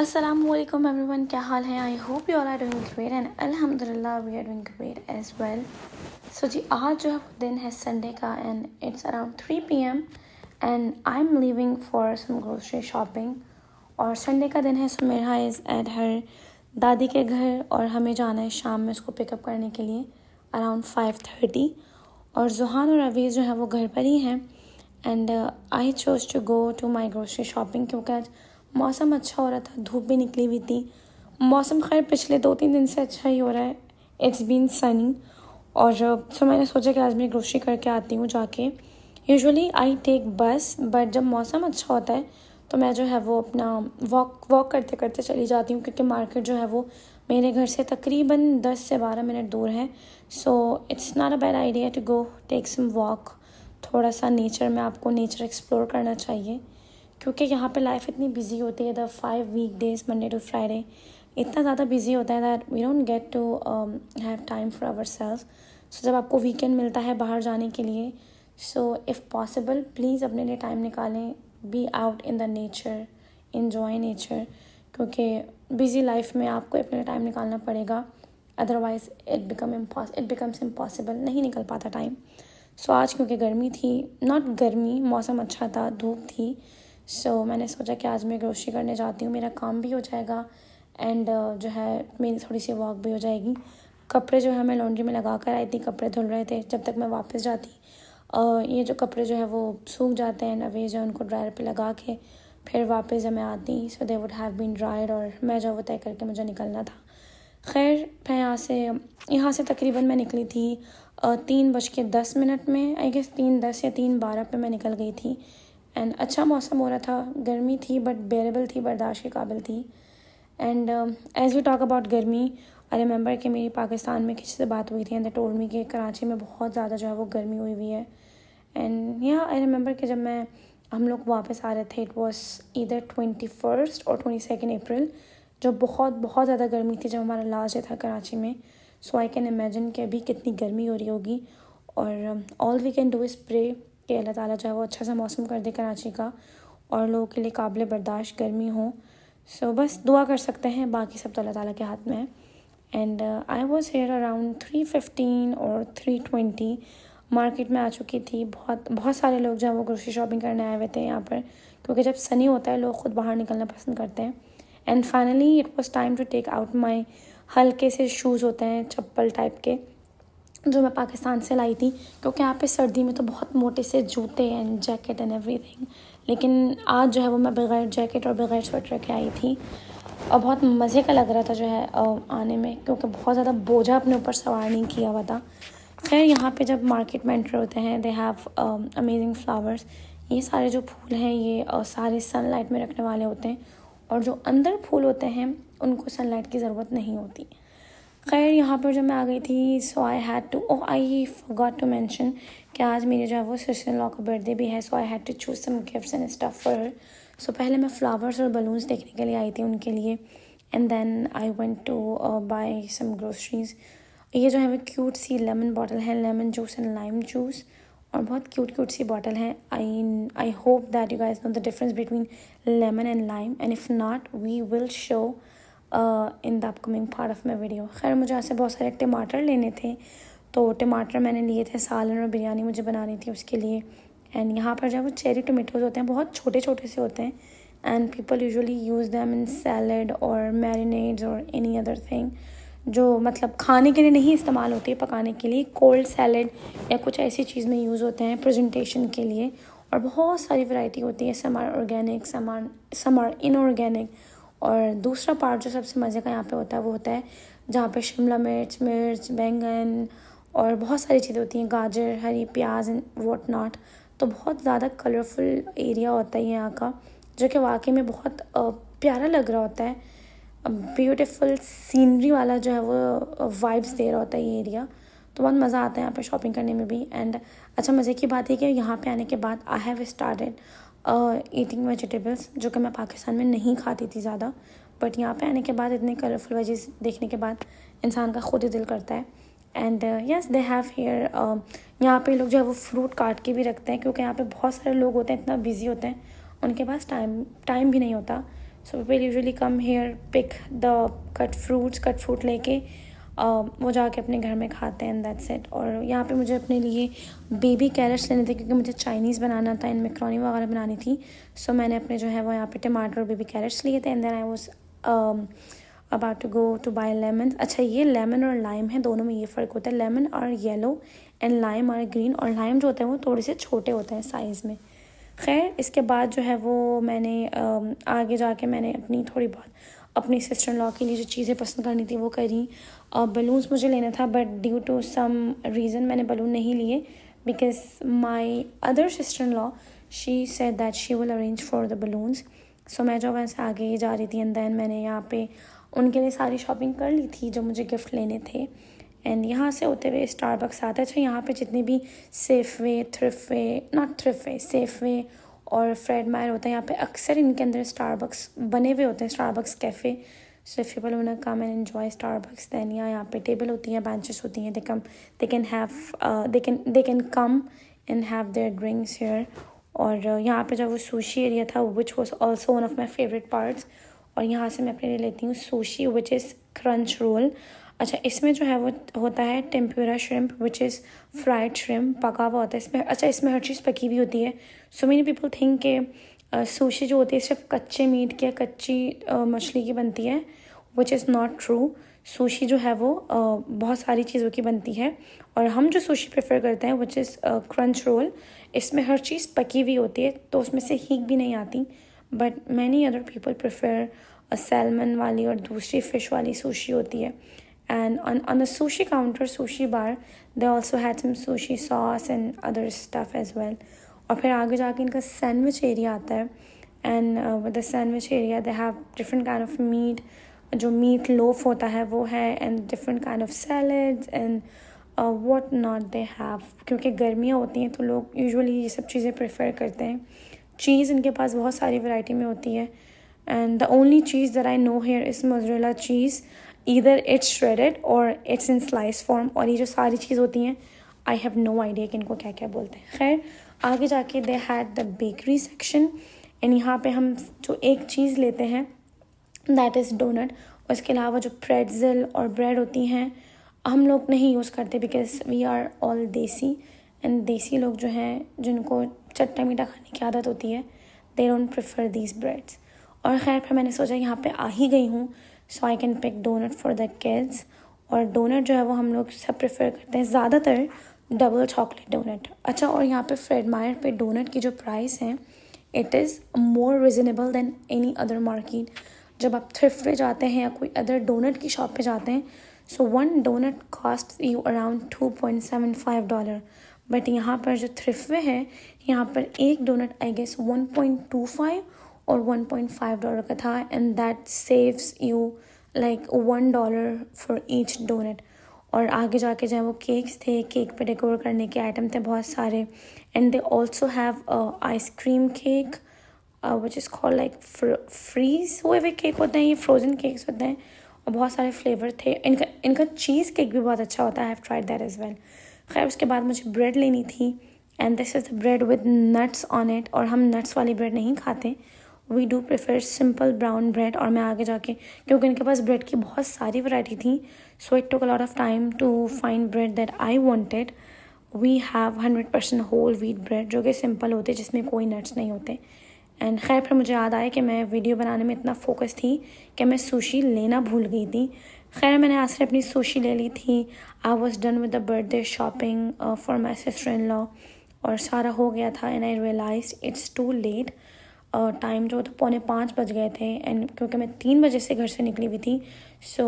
Assalamualaikum everyone, क्या हाल है? I hope you all are doing great and अल्हम्दुलिल्लाह we are doing great as well. So जी, आज जो है दिन है संडे का and it's around 3 PM and I am leaving for some grocery shopping. और संडे का दिन है, सो मेरा इज़ एट हर दादी के घर और हमें जाना है शाम में उसको पिकअप करने के लिए अराउंड 5:30। और जुहान और अवीज़ जो है वो घर पर ही हैं and I chose to go to my grocery shopping क्योंकि आज मौसम अच्छा हो रहा था, धूप भी निकली हुई थी। मौसम खैर पिछले 2-3 दिन से अच्छा ही हो रहा है, इट्स बीन सनी। और सो मैंने सोचा कि आज मैं ग्रोसरी करके आती हूँ जाके। यूजुअली आई टेक बस, बट जब मौसम अच्छा होता है तो मैं जो है वो अपना वॉक करते करते चली जाती हूँ क्योंकि मार्केट जो है वो मेरे घर से तकरीबन 10 से 12 मिनट दूर है। So it's not a bad idea to go take some walk. थोड़ा सा नेचर में, आपको नेचर एक्सप्लोर करना चाहिए क्योंकि यहाँ पे लाइफ इतनी बिजी होती है। The 5 weekdays Monday to Friday इतना ज़्यादा बिजी होता है that we don't get to have time for our self. So जब आपको वीकेंड मिलता है बाहर जाने के लिए, सो इफ़ पॉसिबल प्लीज़ अपने लिए टाइम निकालें, be out in the nature, enjoy nature, क्योंकि बिजी लाइफ में आपको अपने लिए टाइम निकालना पड़ेगा, अदरवाइज़ इट बिकम्स इम्पॉसिबल, नहीं निकल पाता टाइम। सो आज क्योंकि गर्मी थी, नॉट गर्मी, मौसम अच्छा था, धूप थी, सो मैंने सोचा कि आज मैं ग्रोसरी करने जाती हूँ, मेरा काम भी हो जाएगा एंड जो है मेरी थोड़ी सी वॉक भी हो जाएगी। कपड़े जो है मैं लॉन्ड्री में लगा कर आई थी, कपड़े धुल रहे थे जब तक मैं वापस जाती। ये जो कपड़े जो है वो सूख जाते हैं, अवे जो है उनको ड्रायर पे लगा के फिर वापस जब मैं आती so they would have been dried और मैं जो वो तय करके मुझे निकलना था। खैर मैं यहाँ से तकरीबन मैं निकली थी 3:10 में, आई गेस 3:10 या 3:12 पे मैं निकल गई थी। एंड अच्छा मौसम हो रहा था, गर्मी थी बट बेरेबल थी, बर्दाश्त के काबिल थी। And as we talk about garmi, I remember कि मेरी पाकिस्तान में किसी से बात हुई थी एंड दे टोल्ड मी कि कराची में बहुत ज़्यादा जो है वो गर्मी हुई है। एंड आई रिमेंबर कि जब हम लोग वापस आ रहे थे, इट वॉज ईदर 21 और 22 अप्रैल, जो बहुत बहुत ज़्यादा गर्मी थी जब हमारा लास्ट डे था कराची में। सो आई कैन इमेजिन कि अभी कितनी गर्मी हो रही होगी। और all we can do is pray कि अल्लाह ताला जो है वो अच्छा सा मौसम कर दे कराची का और लोगों के लिए काबिल बर्दाश्त गर्मी हो। सो बस दुआ कर सकते हैं, बाकी सब तो अल्लाह ताला के हाथ में है। And I was here around 3:15 और 3:20, मार्केट में आ चुकी थी। बहुत बहुत सारे लोग जो है वो ग्रोसरी शॉपिंग करने आए हुए थे यहाँ पर, क्योंकि जब सनी होता है लोग ख़ुद बाहर निकलना पसंद करते हैं। And finally it was time to take out my हल्के से शूज़ होते हैं, चप्पल टाइप के, जो मैं पाकिस्तान से लाई थी, क्योंकि यहाँ पे सर्दी में तो बहुत मोटे से जूते एंड जैकेट एंड एवरीथिंग। लेकिन आज जो है वो मैं बग़ैर जैकेट और बग़ैर स्वेटर के आई थी और बहुत मज़े का लग रहा था जो है आने में, क्योंकि बहुत ज़्यादा बोझा अपने ऊपर सवार नहीं किया हुआ था। खैर यहाँ पे जब मार्केट में एंटर होते हैं, दे हैव अमेजिंग फ्लावर्स। ये सारे जो फूल हैं ये सारे सनलाइट में रखने वाले होते हैं और जो अंदर फूल होते हैं उनको सनलाइट की ज़रूरत नहीं होती। खैर यहाँ पर जब मैं आ गई थी, so I had to I forgot to mention कि आज मेरे जो है वो सिस्टर इन लॉ का बर्थडे भी है। So I had to choose some gifts and stuff for her. So पहले मैं फ्लावर्स और बलून्स देखने के लिए आई थी उनके लिए, and then I went to buy some groceries. ये जो है वो क्यूट सी लेमन बॉटल है, lemon juice and lime juice, और बहुत क्यूट सी बॉटल है। I hope that you guys know the difference between lemon and lime, and if not we will show in the upcoming part of my video. खैर मुझे यहाँ से बहुत सारे टमाटर लेने थे, तो टमाटर मैंने लिए थे, सालन और बिरयानी मुझे बनानी थी उसके लिए। एंड यहाँ पर जो है वो चेरी टोमेटोज़ होते हैं, बहुत छोटे छोटे से होते हैं, and people usually use them in salad और मैरिनेड्स और एनी अदर थिंग, जो मतलब खाने के लिए नहीं इस्तेमाल होती है, पकाने के लिए, कोल्ड सैलड या कुछ ऐसी चीज़ में यूज़ होते हैं प्रेजेंटेशन के लिए। और बहुत सारी वैरायटी होती है, some are organic, some are inorganic. और दूसरा पार्ट जो सबसे मज़े का यहाँ पे होता है वो होता है जहाँ पे शिमला मिर्च, बैंगन और बहुत सारी चीज़ें होती हैं, गाजर, हरी प्याज एंड वॉट नॉट। तो बहुत ज़्यादा कलरफुल एरिया होता है यहाँ का, जो कि वाकई में बहुत प्यारा लग रहा होता है। ब्यूटीफुल सीनरी वाला जो है वो वाइब्स दे रहा होता है ये एरिया। तो बहुत मज़ा आता है यहाँ पे शॉपिंग करने में भी। एंड अच्छा मज़े की बात है कि यहाँ पे आने के बाद I have started eating vegetables, जो कि मैं पाकिस्तान में नहीं खाती थी ज़्यादा, बट यहाँ पे आने के बाद इतने कलरफुल वेजीज देखने के बाद इंसान का खुद ही दिल करता है। And yes they have here, यहाँ पे लोग जो है वो फ्रूट काट के भी रखते हैं, क्योंकि यहाँ पे बहुत सारे लोग होते हैं, इतना बिजी होते हैं, उनके पास टाइम भी नहीं होता so people usually come here, pick the cut fruit लेके वो जाके अपने घर में खाते हैं एंड दैट्स इट। और यहाँ पे मुझे अपने लिए बेबी कैरेट्स लेने थे क्योंकि मुझे चाइनीज़ बनाना था एंड मैक्रोनी वगैरह बनानी थी। सो मैंने अपने जो है वो यहाँ पे टमाटर और बेबी कैरेट्स लिए थे and then I was about to go to buy lemon. अच्छा, ये लेमन और लाइम है, दोनों में ये फ़र्क होता है। Lemon are yellow and lime are green, और लाइम जो होते हैं वो थोड़े से छोटे होते हैं साइज़ में। खैर, इसके बाद जो है वो मैंने आगे जाके मैंने अपनी थोड़ी बहुत अपनी सिस्टर इन लॉ के लिए जो चीज़ें पसंद करनी थी वो करी। बलून्स मुझे लेना था but due to some reason मैंने बलून नहीं लिए because my other sister in law she said that she will arrange for the balloons. So मैं जो वैसे आगे जा रही थी एंड देन मैंने यहाँ पे उनके लिए सारी शॉपिंग कर ली थी जो मुझे गिफ्ट लेने थे। एंड यहाँ से होते हुए स्टारबक्स आता है। अच्छा, यहाँ पे जितने भी सेफवे और फ्रेड मायर होता है, यहाँ पे अक्सर इनके अंदर स्टारबक्स बने हुए होते हैं, Starbucks cafe. So if people want to come and enjoy Starbucks then यहाँ पे टेबल होती हैं, बेंचेस होती हैं, they can come and have their drinks here. और यहाँ पे जब वो सुशी एरिया था which was also one of my favourite parts. और यहाँ से मैं अपने लिए लेती हूँ sushi which is crunch roll. अच्छा, इसमें जो है वो होता है tempura shrimp which is fried shrimp, पका हुआ होता है इसमें। अच्छा, इसमें हर चीज़ पकी हुई होती है। सो मेनी पीपल थिंक के सुशी जो होती है सिर्फ कच्चे मीट की या कच्ची मछली की बनती है, which is not true. Sushi जो है वो बहुत सारी चीज़ों की बनती है, और हम जो सुशी प्रेफर करते हैं विच इज़ क्रंच रोल, इसमें हर चीज़ पकी हुई होती है तो उसमें से हीक भी नहीं आती। But many other people prefer salmon वाली और दूसरी फ़िश वाली सुशी होती है। And on the sushi counter, sushi bar, they also had some sushi sauce and other stuff as well. और फिर आगे जाके इनका सैंडविच एरिया आता है and with the sandwich area they have different kind of meat, जो meet loaf होता है वो है, and different kind of salads and what not they have. क्योंकि गर्मियाँ होती हैं तो लोग यूजुअली ये सब चीज़ें प्रेफर करते हैं। चीज़ इनके पास बहुत सारी वैरायटी में होती है and the only cheese that I know here is mozzarella cheese, either it's shredded और इट्स इन स्लाइस फॉर्म। और ये जो सारी चीज़ होती हैं आई हैव नो आइडिया कि इनको क्या क्या बोलते हैं। खैर, आगे जाके they had the bakery section and यहाँ पे हम जो एक चीज़ लेते हैं दैट इज़ डोनट। उसके अलावा जो प्रेट्ज़ल और ब्रेड होती हैं हम लोग नहीं यूज़ करते बिकॉज वी आर ऑल देसी, एंड देसी लोग जो हैं जिनको चट्टा मीठा खाने की आदत होती है they don't prefer these breads. और खैर, फिर मैंने सोचा यहाँ पे आ ही गई हूँ so I can pick donut for the kids. और डोनट जो है वो हम लोग सब प्रेफर करते हैं, ज़्यादातर डबल चॉकलेट डोनट। अच्छा, और यहाँ पे फ्रेड मायर पे डोनट की जो प्राइस है it is more reasonable than any other market. जब आप थ्रिफ्ट पे जाते हैं या कोई अदर डोनट की शॉप पे जाते हैं so one donut cost you around $2.75, but यहाँ पर जो थ्रिफ्ट पे है यहाँ पर एक डोनट आई गेस 1.25 और $1.5 का था, and that saves you like $1 for each donut. और आगे जाके जो है वो केक्स थे, केक पे डेकोर करने के आइटम थे बहुत सारे, and they also have ice cream cake which is called like freeze हुए हुए केक होते हैं, ये फ्रोज़न केक्स होते हैं, और बहुत सारे फ्लेवर थे। इनका चीज़ केक भी बहुत अच्छा होता है, I have tried that as well. खैर, उसके बाद मुझे ब्रेड लेनी थी and this is the bread with nuts on it, और हम नट्स वाली ब्रेड नहीं खाते, we do prefer simple brown bread. और मैं आगे जाके क्योंकि इनके पास ब्रेड की बहुत सारी वैरायटी थी so it took a lot of time to find bread that I wanted. We have 100% whole wheat bread जो कि सिंपल होते जिसमें कोई नट्स नहीं होते। एंड खैर, फिर मुझे याद आया कि मैं वीडियो बनाने में इतना फोकस थी कि मैं सुशी लेना भूल गई थी। खैर, मैंने आज से अपनी सुशी ले ली थी। I was done with the birthday shopping for my sister in law, और सारा हो गया था and I realise it's too late. Time जो था 4:45 बज गए थे, एंड क्योंकि मैं 3 बजे से घर से निकली हुई थी सो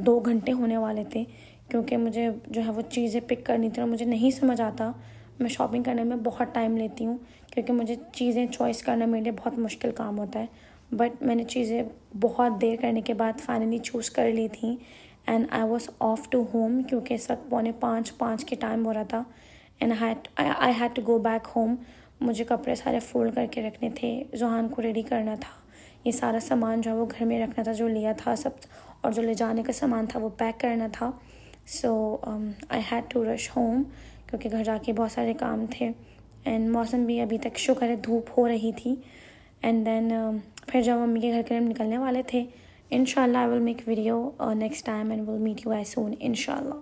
2 घंटे होने वाले थे, क्योंकि मुझे जो है वो चीज़ें पिक करनी थी और मुझे नहीं समझ आता। मैं शॉपिंग करने में बहुत टाइम लेती हूँ क्योंकि मुझे चीज़ें चॉइस करना मेरे लिए बहुत मुश्किल काम होता है, बट मैंने चीज़ें बहुत देर करने के बाद फाइनली चूज़ कर ली थी and I was off to home क्योंकि इस वक्त 4:45 के टाइम हो रहा था and I had to go back home. मुझे कपड़े सारे फोल्ड करके रखने थे, जोहान को रेडी करना था, ये सारा सामान जो है वो घर में रखना था जो लिया था सब, और जो ले जाने का सामान था वो पैक करना था। So I had to rush home क्योंकि घर जाके बहुत सारे काम थे, एंड मौसम भी अभी तक शुक्र है धूप हो रही थी। एंड देन फिर जब मम्मी के घर के लिए हम निकलने वाले थे, इंशाल्लाह I will make video next time and will meet you guys soon इंशाल्लाह।